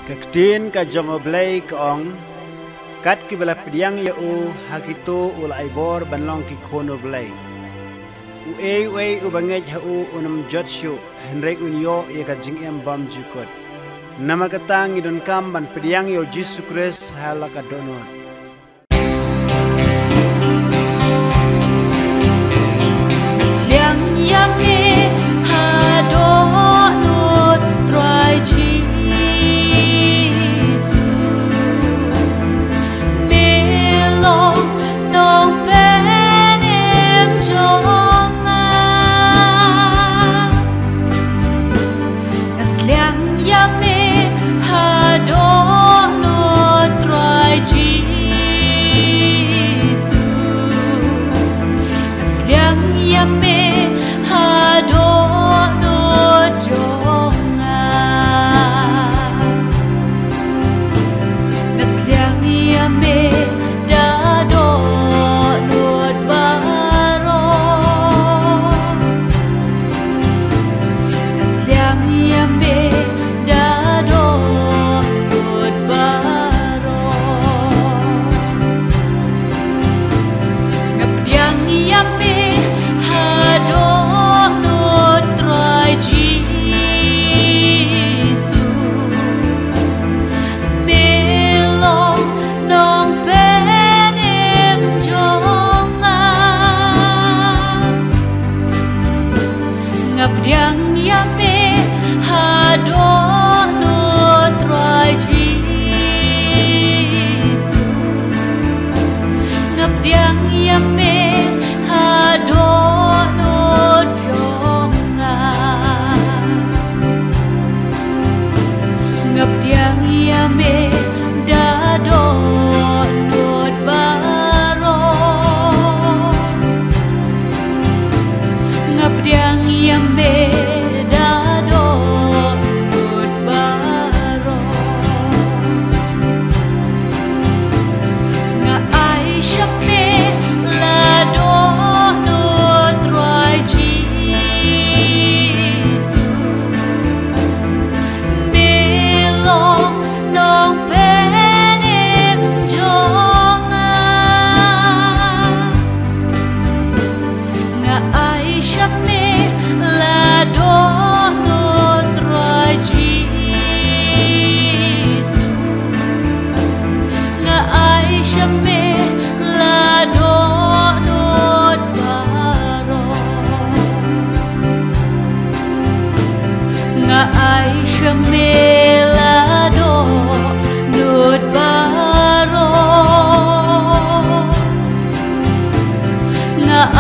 Kaktin ka jong oblay kaong kat ki bala pidiyang ya u hakito ul aibor banlong ki kon oblay u u bangej ha u unam jotshu henry unyo ya ka jing em bam jukot namakatang idon kam ban pidiyang yo Jesus Christ halaka donor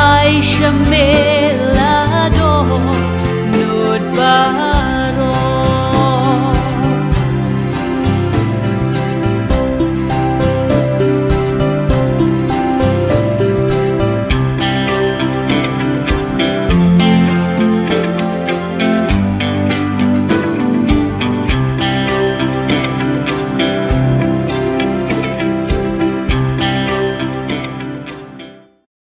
Aisha